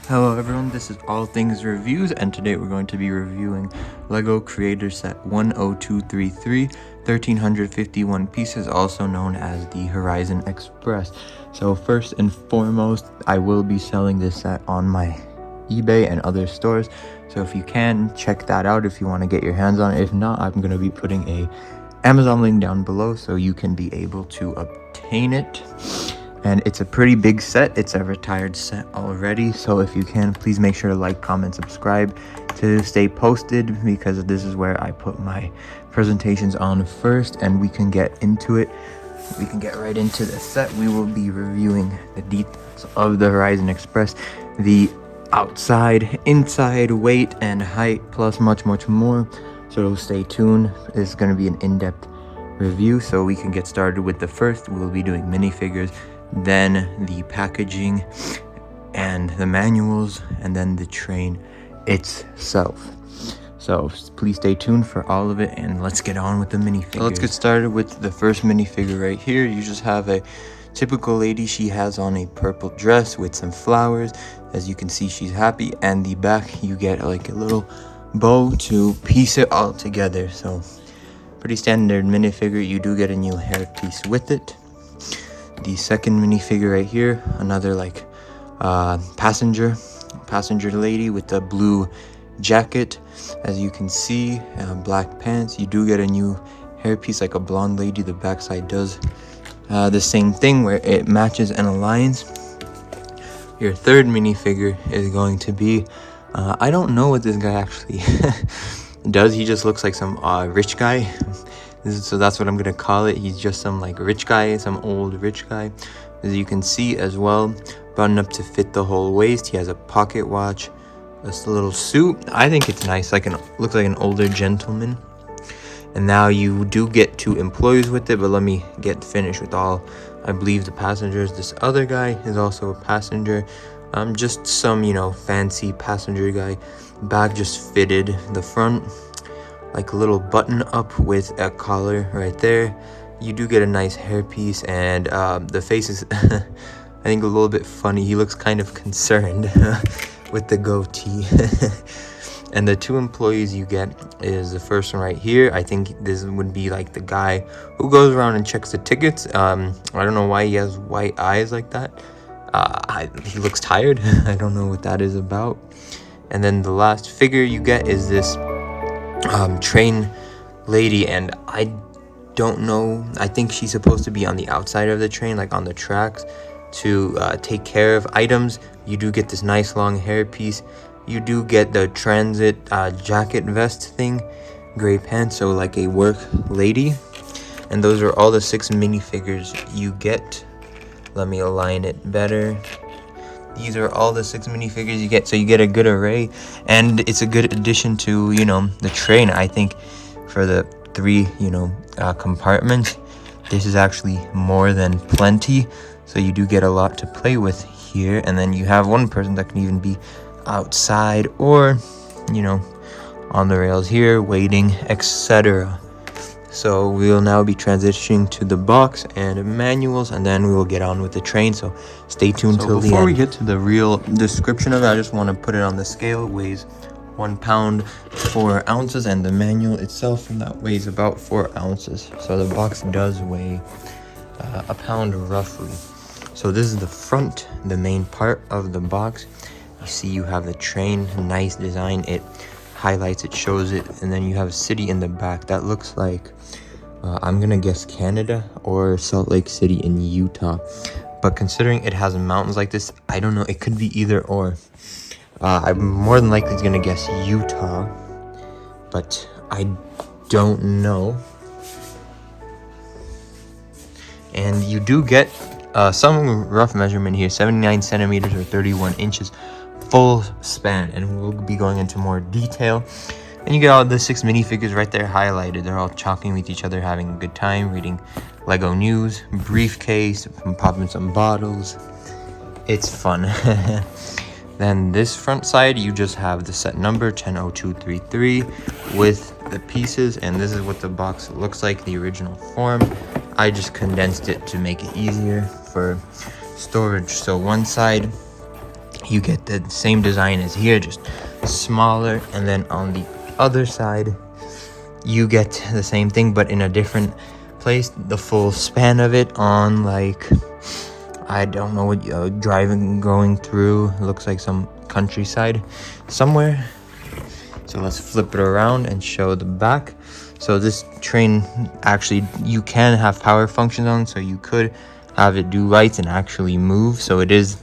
Hello everyone, this is All Things Reviews, and today we're going to be reviewing LEGO Creator Set 10233, 1351 pieces, also known as the Horizon Express. So first and foremost, I will be selling this set on my eBay and other stores, so if you can, check that out if you want to get your hands on it. If not, I'm going to be putting a Amazon link down below so you can be able to obtain it. And it's a pretty big set. It's a retired set already, so if you can, please make sure to like, comment, subscribe to stay posted, because this is where I put my presentations on first, and we can get into it. We can get right into the set. We will be reviewing the details of the Horizon Express, the outside, inside, weight and height, plus much more. So stay tuned. It's going to be an in-depth review, so we can get started with the first. We'll be doing minifigures, then the packaging and the manuals, and then the train itself. So please stay tuned for all of it, and let's get on with the minifigures. So let's get started with the first minifigure right here. You just have a typical lady. She has on a purple dress with some flowers. As you can see, she's happy, and the back you get like a little bow to piece it all together. So pretty standard minifigure. You do get a new hair piece with it. The second minifigure right here, another like passenger lady with a blue jacket. As you can see, black pants. You do get a new hairpiece, like a blonde lady. The backside does the same thing, where it matches and aligns. Your third minifigure is going to be, I don't know what this guy actually does. He just looks like some rich guy. So that's what I'm gonna call it. He's just some like rich guy, some old rich guy. As you can see as well, buttoned up to fit the whole waist. He has a pocket watch, this little suit. I think it's nice, looks like an older gentleman. And now you do get 2 employees with it, but let me get finished with all, I believe, the passengers. This other guy is also a passenger. Just some, fancy passenger guy. Bag just fitted the front, like a little button up with a collar right there. You do get a nice hairpiece, and the face is I think a little bit funny. He looks kind of concerned with the goatee. And the 2 employees you get is the first one right here. I think this would be like the guy who goes around and checks the tickets. I don't know why he has white eyes like that. He looks tired. I don't know what that is about. And then the last figure you get is this train lady, and I don't know, I think she's supposed to be on the outside of the train, like on the tracks, to take care of items. You do get this nice long hair piece. You do get the transit jacket vest thing, gray pants, so like a work lady. And those are all the 6 minifigures you get. Let me align it better. These are all the 6 minifigures you get, so you get a good array, and it's a good addition to, the train. I think for the 3, compartments, this is actually more than plenty, so you do get a lot to play with here. And then you have one person that can even be outside or, on the rails here, waiting, etc. So we'll now be transitioning to the box and manuals, and then we will get on with the train. So stay tuned till the end. Before we get to the real description of it, I just want to put it on the scale. It weighs 1 pound 4 ounces, and the manual itself from that weighs about 4 ounces. So the box does weigh a pound roughly. So this is the front, the main part of the box. You see you have the train, nice design. It highlights, it shows it, and then you have a city in the back that looks like I'm gonna guess Canada or Salt Lake City in Utah, but considering it has mountains like this, I don't know, it could be either or. I'm more than likely gonna guess Utah, but I don't know. And you do get some rough measurement here, 79 centimeters or 31 inches full span, and we'll be going into more detail. And you get all the 6 minifigures right there highlighted. They're all talking with each other, having a good time, reading Lego news, briefcase, popping some bottles. It's fun. Then this front side, you just have the set number 100233 with the pieces, and this is what the box looks like, the original form. I just condensed it to make it easier for storage. So one side you get the same design as here, just smaller. And then on the other side, you get the same thing, but in a different place. The full span of it on, like, I don't know what, driving, going through, looks like some countryside somewhere. So let's flip it around and show the back. So this train, actually, you can have power functions on, so you could have it do lights and actually move. So it is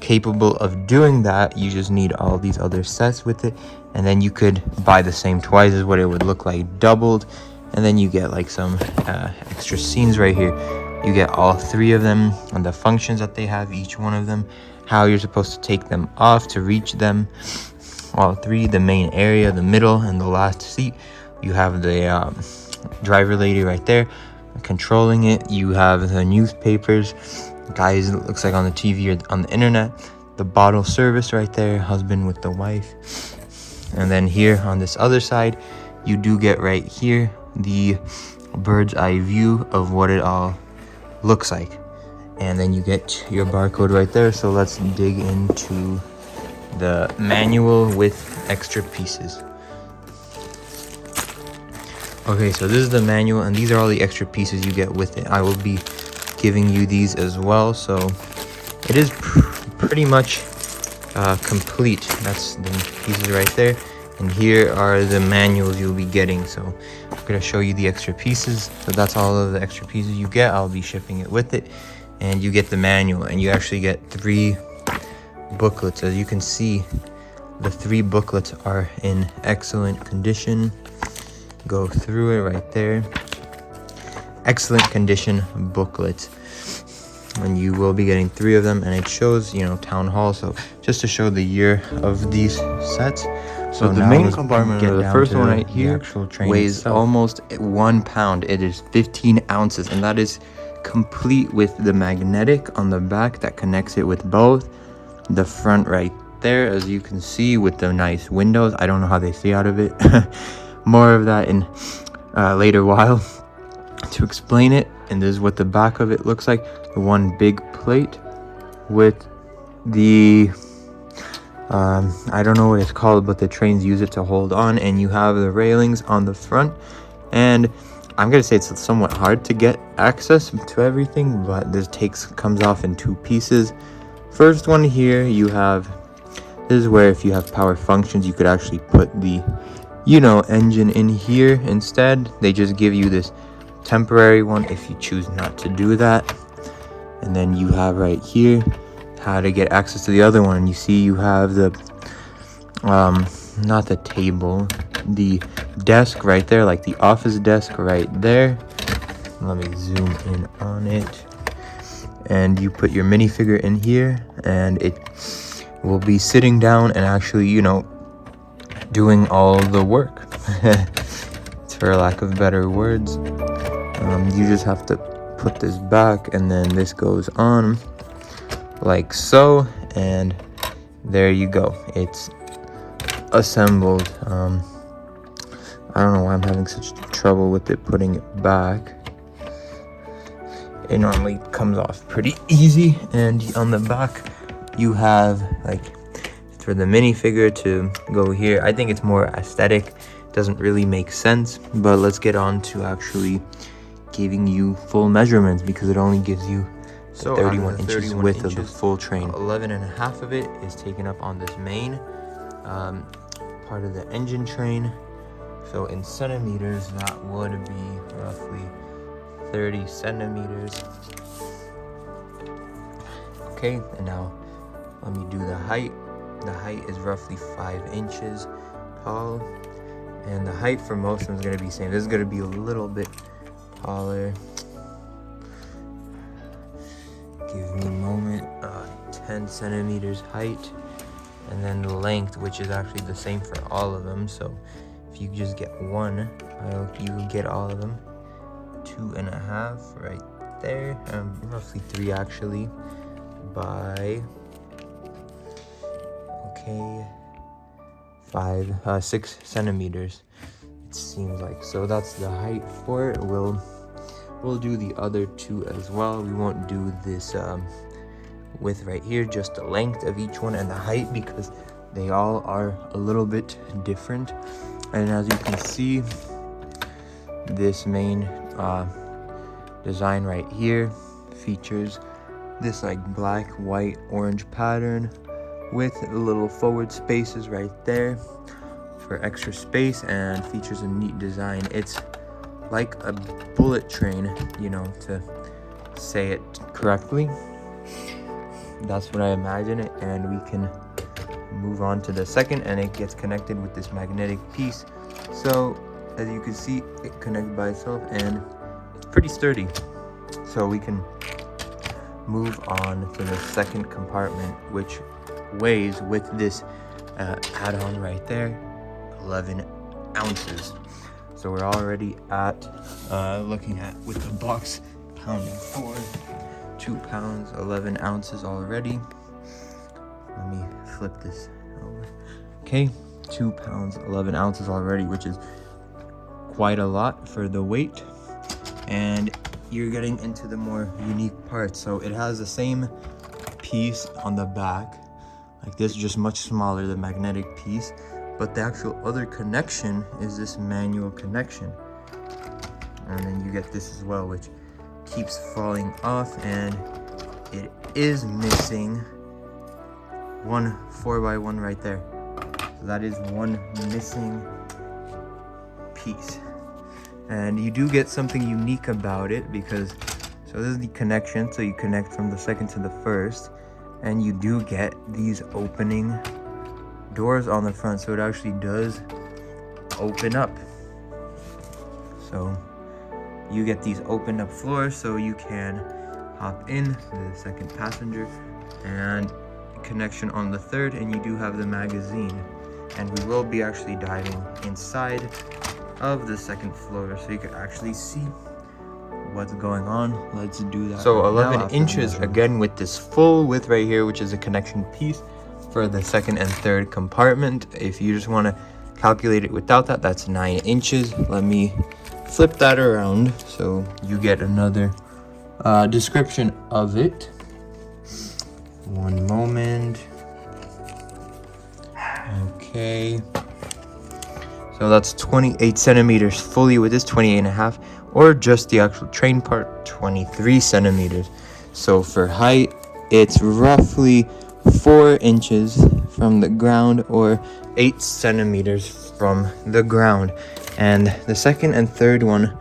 capable of doing that. You just need all these other sets with it, and then you could buy the same twice as what it would look like doubled. And then you get like some extra scenes right here. You get all 3 of them and the functions that they have, each one of them, how you're supposed to take them off to reach them. All 3, the main area, the middle, and the last seat. You have the driver lady right there controlling it. You have the newspapers, guys, it looks like on the TV or on the internet. The bottle service right there, husband with the wife. And then here on this other side, you do get right here the bird's eye view of what it all looks like. And then you get your barcode right there. So let's dig into the manual with extra pieces. Okay, so this is the manual, and these are all the extra pieces you get with it. I will be giving you these as well, so it is pretty much complete. That's the pieces right there, and here are the manuals you'll be getting. So I'm gonna show you the extra pieces. So that's all of the extra pieces you get. I'll be shipping it with it, and you get the manual, and you actually get 3 booklets. As you can see, the 3 booklets are in excellent condition. Go through it right there. Excellent condition booklet, and you will be getting 3 of them, and it shows, you know, town hall. So just to show the year of these sets. So the main compartment, or the first one right here, weighs itself almost 1 pound. It is 15 ounces, and that is complete with the magnetic on the back that connects it with both. The front right there, as you can see, with the nice windows. I don't know how they see out of it. More of that in later while to explain it. And this is what the back of it looks like. The one big plate with the I don't know what it's called, but the trains use it to hold on, and you have the railings on the front. And I'm gonna say it's somewhat hard to get access to everything, but this comes off in 2 pieces. First one here, you have, this is where if you have power functions, you could actually put the, you know, engine in here instead. They just give you this temporary one if you choose not to do that. And then you have right here how to get access to the other one. You see you have the not the table, the desk right there, like the office desk right there. Let me zoom in on it. And you put your minifigure in here, and it will be sitting down and actually, you know, doing all the work. For lack of better words. You just have to put this back, and then this goes on like so, and there you go. It's assembled. I don't know why I'm having such trouble with it putting it back. It normally comes off pretty easy. And on the back you have, like, for the minifigure to go here. I think it's more aesthetic, doesn't really make sense, but let's get on to actually giving you full measurements, because it only gives you 31 inches width of the full train. 11.5 of it is taken up on this main part of the engine train. So in centimeters, that would be roughly 30 centimeters. Okay, and now let me do the height. The height is roughly 5 inches tall, and the height for most of them is going to be the same. This is going to be a little bit taller. Give me a moment. 10 centimeters height, and then the length, which is actually the same for all of them. So if you just get one, you will get all of them. 2.5 right there, roughly 3 actually, by 6 centimeters, it seems like. So that's the height for it. We'll do the other 2 as well. We won't do this with right here, just the length of each one and the height, because they all are a little bit different. And as you can see, this main design right here features this like black, white, orange pattern with little forward spaces right there for extra space, and features a neat design. It's like a bullet train, you know, to say it correctly. That's what I imagine it. And we can move on to the second, and it gets connected with this magnetic piece. So as you can see, it connects by itself and it's pretty sturdy. So we can move on to the second compartment, which weighs, with this add-on right there, 11 ounces. So we're already at looking at, with the box pounding for 2 pounds 11 ounces already. Let me flip this over. Okay, 2 pounds 11 ounces already, which is quite a lot for the weight. And you're getting into the more unique parts. So it has the same piece on the back like this, just much smaller, the magnetic piece, but the actual other connection is this manual connection. And then you get this as well, which keeps falling off, and it is missing one 4x1 right there. So that is one missing piece. And you do get something unique about it, because so this is the connection, so you connect from the second to the first, and you do get these opening doors on the front, so it actually does open up. So you get these open up floors, so you can hop in the second passenger, and connection on the third, and you do have the magazine. And we will be actually diving inside of the second floor so you can actually see what's going on. Let's do that. So right 11 inches again, with this full width right here, which is a connection piece for the second and third compartment. If you just want to calculate it without that, that's 9 inches. Let me flip that around so you get another description of it. One moment. Okay, so that's 28 centimeters fully with this, 28 and a half, or just the actual train part, 23 centimeters. So for height, it's roughly 4 inches from the ground, or 8 centimeters from the ground. And the second and third one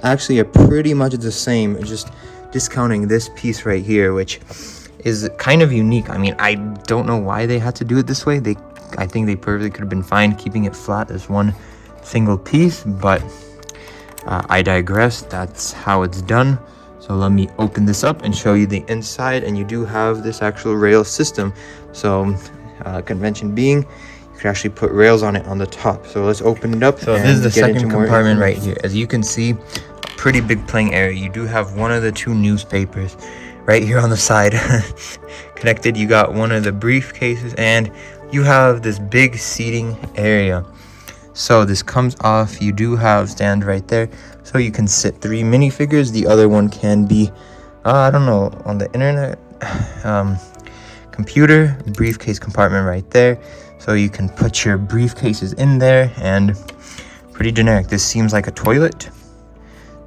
actually are pretty much the same, just discounting this piece right here, which is kind of unique. I mean, I don't know why they had to do it this way. I think they perfectly could have been fine keeping it flat as one single piece, but I digress. That's how it's done. So let me open this up and show you the inside, and you do have this actual rail system. So convention being, you could actually put rails on it on the top. So let's open it up. So this is the second compartment right here. As you can see, a pretty big playing area. You do have one of the 2 newspapers right here on the side connected. You got one of the briefcases, and you have this big seating area. So this comes off. You do have stand right there, so you can sit 3 minifigures. The other one can be I don't know, on the internet, computer, briefcase compartment right there, so you can put your briefcases in there. And pretty generic. This seems like a toilet.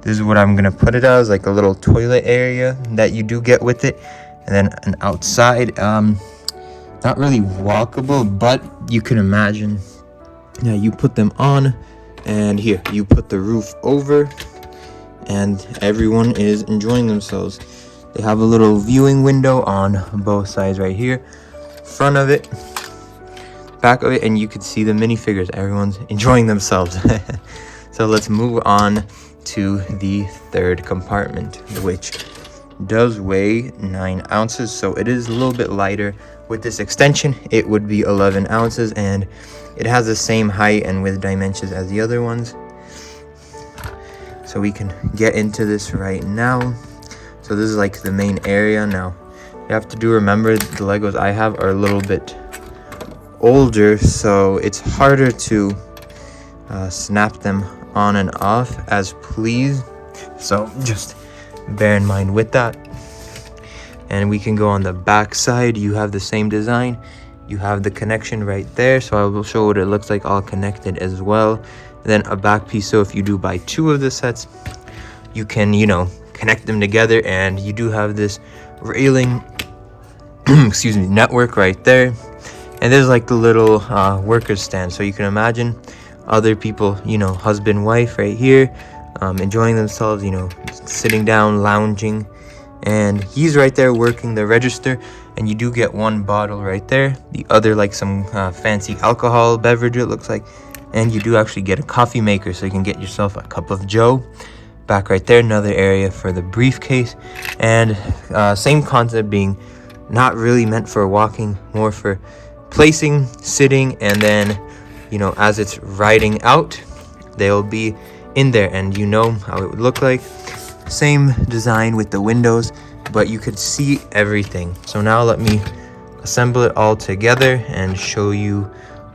This is what I'm gonna put it as, like a little toilet area that you do get with it. And then an outside, not really walkable, but you can imagine, yeah, you put them on, and here you put the roof over, and everyone is enjoying themselves. They have a little viewing window on both sides right here, front of it, back of it, and you can see the minifigures. Everyone's enjoying themselves. So let's move on to the third compartment, which does weigh 9 ounces, so it is a little bit lighter. With this extension, it would be 11 ounces, and it has the same height and width dimensions as the other ones. So we can get into this right now. So this is like the main area. Now you have to remember the Legos I have are a little bit older, so it's harder to snap them on and off as please. So just bear in mind with that. And we can go on the back side. You have the same design. You have the connection right there, so I will show what it looks like all connected as well. Then a back piece, so if you do buy 2 of the sets, you can, you know, connect them together, and you do have this railing excuse me, network right there. And there's like the little workers stand, so you can imagine other people, you know, husband, wife right here, enjoying themselves, you know, sitting down, lounging. And he's right there working the register, and you do get 1 bottle right there, the other like some fancy alcohol beverage it looks like, and you do actually get a coffee maker, so you can get yourself a cup of joe. Back right there, another area for the briefcase, and same concept, being not really meant for walking, more for placing, sitting, and then, you know, as it's riding out, they'll be in there, and you know how it would look like. Same design with the windows, but you could see everything. So now let me assemble it all together and show you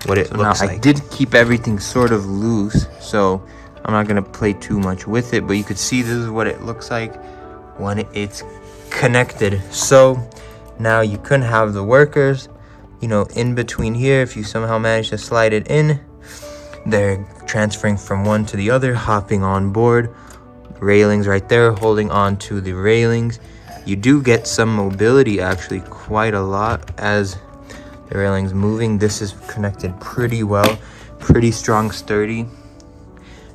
what it looks like. I did keep everything sort of loose, so I'm not gonna play too much with it, but you could see this is what it looks like when it's connected. So now you couldn't have the workers, you know, in between here. If you somehow manage to slide it in, they're transferring from one to the other, hopping on board. Railings right there, holding on to the railings. You do get some mobility, actually quite a lot, as the railings moving. This is connected pretty well, pretty strong, sturdy,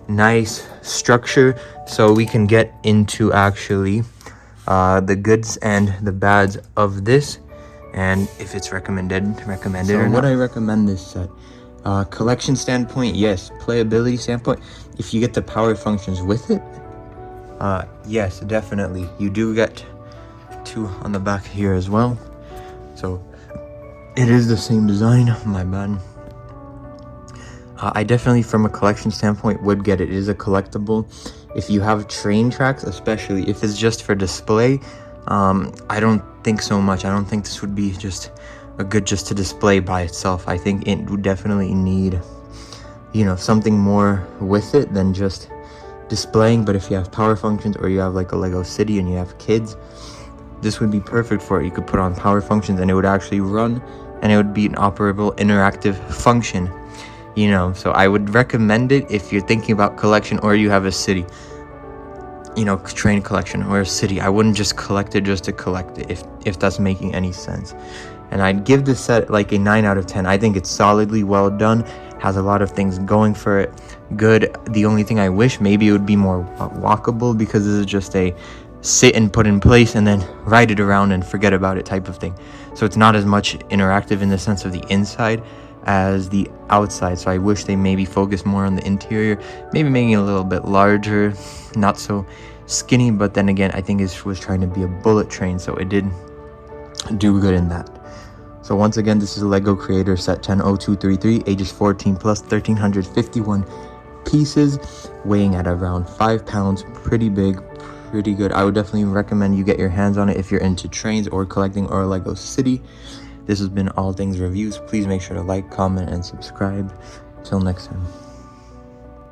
nice structure. So we can get into actually the goods and the bads of this, and if it's recommended so or not. Would I recommend this set? Collection standpoint, yes. Playability standpoint, if you get the power functions with it, yes, definitely. You do get 2 on the back here as well, so it is the same design. My bad. I definitely, from a collection standpoint, would get it. It is a collectible. If you have train tracks, especially if it's just for display, I don't think so much. I don't think this would be just a good just to display by itself. I think it would definitely need, you know, something more with it than just displaying. But if you have power functions, or you have like a Lego City and you have kids, this would be perfect for it. You could put on power functions and it would actually run, and it would be an operable interactive function, you know. So I would recommend it if you're thinking about collection, or you have a city, you know, train collection or a city. I wouldn't just collect it just to collect it, if that's making any sense. And I'd give this set like a 9 out of 10. I think it's solidly well done, has a lot of things going for it, good. The only thing I wish, maybe it would be more walkable, because this is just a sit and put in place and then ride it around and forget about it type of thing. So it's not as much interactive in the sense of the inside as the outside. So I wish they maybe focus more on the interior, maybe making it a little bit larger, not so skinny. But then again, I think it was trying to be a bullet train, so it did do good in that. So once again, this is a Lego Creator Set 100233, ages 14 plus, 1,351 pieces, weighing at around 5 pounds. Pretty big, pretty good. I would definitely recommend you get your hands on it if you're into trains or collecting or Lego City. This has been All Things Reviews. Please make sure to like, comment, and subscribe. Till next time.